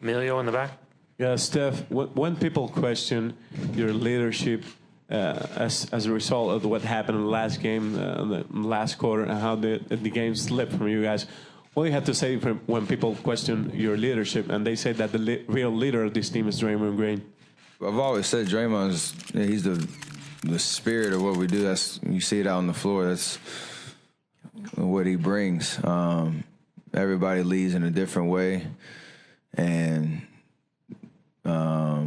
Emilio in the back. Yeah, Steph, when people question your leadership as a result of what happened in the last game, the last quarter, and how the game slipped from you guys, what do you have to say when people question your leadership and they say that the real leader of this team is Draymond Green? I've always said Draymond's he's the spirit of what we do. That's you see it out on the floor. That's what he brings. Everybody leads in a different way, and I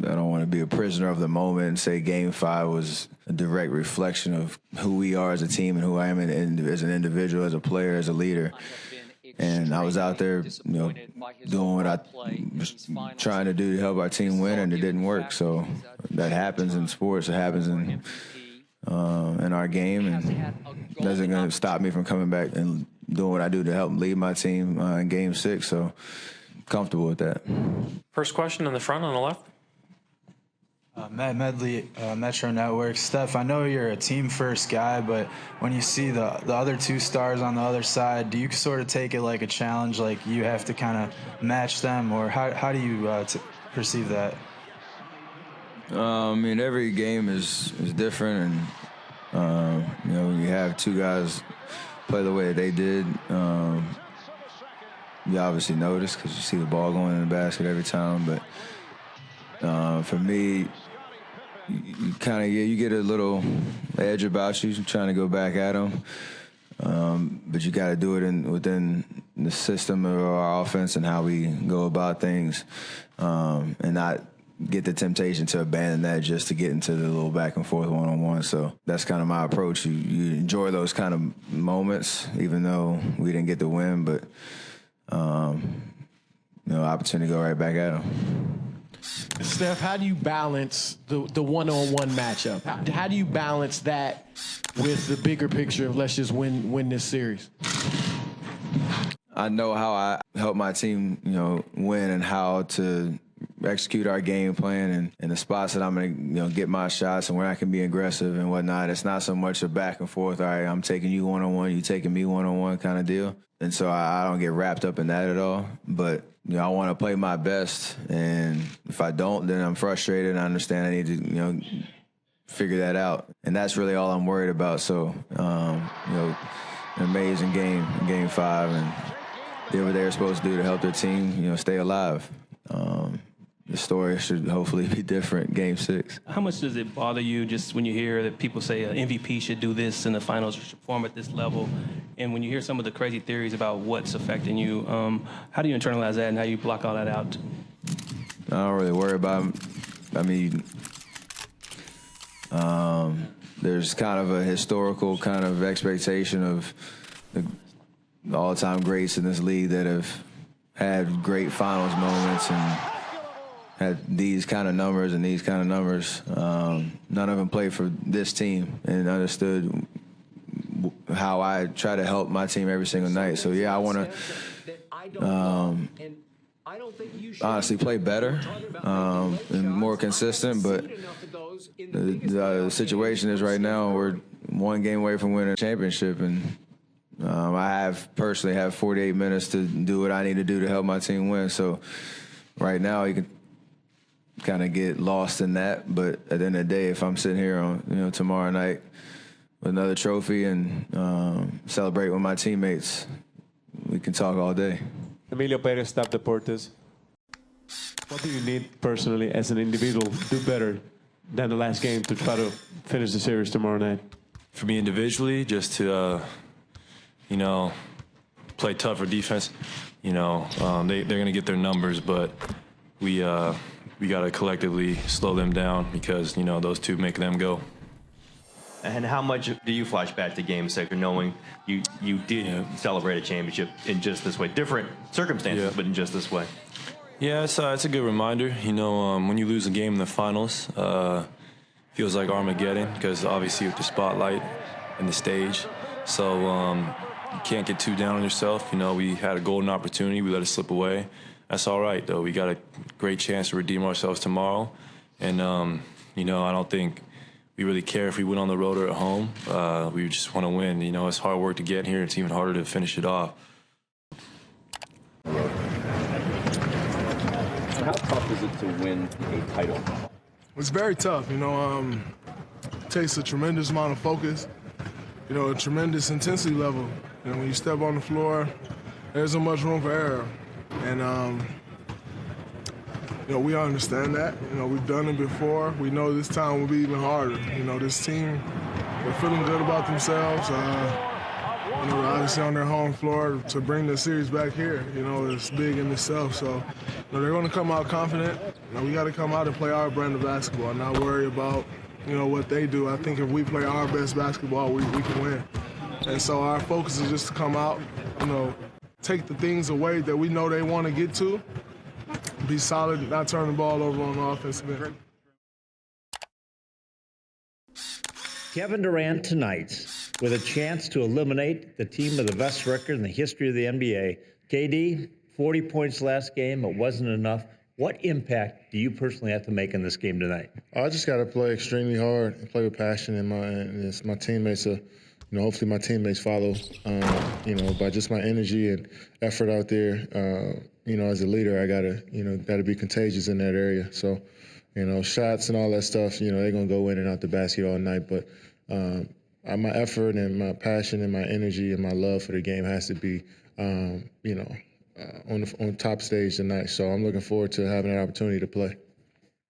don't want to be a prisoner of the moment and say Game 5 was a direct reflection of who we are as a team and who I am as an individual, as a player, as a leader. And I was out there, doing what I was trying to do to help our team win, and it didn't work. So that happens in sports. It happens in our game, and that's going to stop me from coming back and doing what I do to help lead my team in Game 6. So comfortable with that. First question in the front on the left. Matt Medley, Metro Network. Steph, I know you're a team-first guy, but when you see the other two stars on the other side, do you sort of take it like a challenge, like you have to kind of match them, or how do you perceive that? I mean, every game is different, and when you have two guys play the way they did, you obviously notice because you see the ball going in the basket every time. But for me, you kind of you get a little edge about you trying to go back at them, but you got to do it within the system of our offense and how we go about things, and not get the temptation to abandon that just to get into the little back and forth one-on-one. So that's kind of my approach. You enjoy those kind of moments, even though we didn't get the win, but opportunity to go right back at them. Steph, how do you balance the one-on-one matchup? How do you balance that with the bigger picture of let's just win this series? I know how I help my team, win and how to execute our game plan and the spots that I'm going to, get my shots and where I can be aggressive and whatnot. It's not so much a back and forth, all right, I'm taking you one-on-one, you taking me one-on-one kind of deal. And so I don't get wrapped up in that at all. But, I want to play my best. And if I don't, then I'm frustrated and I understand I need to, figure that out. And that's really all I'm worried about. So, an amazing game 5, and did what they were supposed to do to help their team, stay alive. The story should hopefully be different Game 6. How much does it bother you just when you hear that people say an MVP should do this in the finals, should perform at this level? And when you hear some of the crazy theories about what's affecting you, how do you internalize that and how do you block all that out? I don't really worry about it. I mean, there's kind of a historical kind of expectation of the all-time greats in this league that have had great finals moments and had these kind of numbers and these kind of numbers. None of them played for this team and understood how I try to help my team every single night. So, yeah, I want to honestly play better and more consistent. But the situation is right now we're one game away from winning a championship, and I personally have 48 minutes to do what I need to do to help my team win. So right now you can kind of get lost in that, but at the end of the day, if I'm sitting here on tomorrow night with another trophy and celebrate with my teammates, we can talk all day. Emilio Perez, Staff Deportes. What do you need personally as an individual to do better than the last game to try to finish the series tomorrow night? For me individually, just to play tougher defense. They're going to get their numbers, but we got to collectively slow them down because, those two make them go. And how much do you flash back to Game 6, knowing you did celebrate a championship in just this way? Different circumstances, but in just this way. Yeah, it's a good reminder. When you lose a game in the finals, feels like Armageddon because obviously with the spotlight and the stage. So you can't get too down on yourself. We had a golden opportunity. We let it slip away. That's all right, though. We got a great chance to redeem ourselves tomorrow. And, I don't think we really care if we win on the road or at home. We just want to win. It's hard work to get here. It's even harder to finish it off. is it to win a title? It's very tough, you know. It takes a tremendous amount of focus, you know, a tremendous intensity level. You know, when you step on the floor, there isn't much room for error. And, you know, we understand that. You know, we've done it before. We know this time will be even harder. You know, this team, they're feeling good about themselves. You know, obviously on their home floor, to bring the series back here, you know, is big in itself. So, you know, they're going to come out confident. You know, we got to come out and play our brand of basketball, and not worry about, you know, what they do. I think if we play our best basketball, we can win. And so our focus is just to come out, you know, take the things away that we know they want to get to, be solid, not turn the ball over on the offensive end. Kevin Durant tonight with a chance to eliminate the team with the best record in the history of the NBA. KD, 40 points last game, it wasn't enough. What impact do you personally have to make in this game tonight? I just got to play extremely hard and play with passion, and my teammates are, you know, hopefully my teammates follow, you know, by just my energy and effort out there. You know, as a leader, I gotta be contagious in that area. So, you know, shots and all that stuff, you know, they're gonna go in and out the basket all night. But my effort and my passion and my energy and my love for the game has to be, you know, on top stage tonight. So I'm looking forward to having that opportunity to play.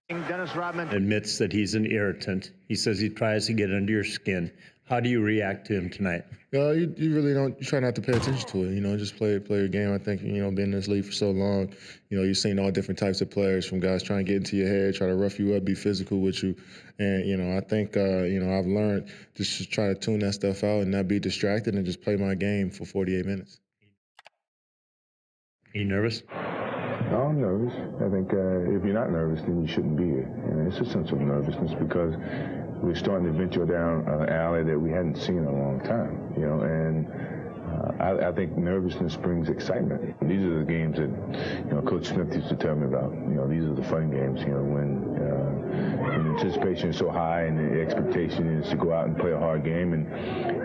Dennis Rodman admits that he's an irritant. He says he tries to get under your skin. How do you react to him tonight? You really don't. You try not to pay attention to it. You know, just play your game. I think, you know, being in this league for so long, you know, you've seen all different types of players, from guys trying to get into your head, try to rough you up, be physical with you. And, you know, I think, you know, I've learned just to try to tune that stuff out and not be distracted and just play my game for 48 minutes. Are you nervous? No, I'm nervous. I think if you're not nervous, then you shouldn't be here. And it's a sense of nervousness because we're starting to venture down an alley that we hadn't seen in a long time, you know, and I think nervousness brings excitement. These are the games that, you know, Coach Smith used to tell me about. You know, these are the fun games, you know, when anticipation is so high and the expectation is to go out and play a hard game and,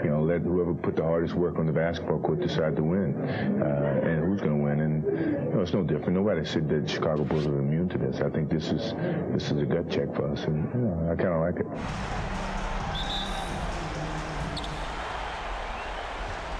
you know, let whoever put the hardest work on the basketball court decide to win, and who's going to win. And, you know, it's no different. Nobody said that the Chicago Bulls are immune to this. I think this is a gut check for us, and, you know, I kind of like it.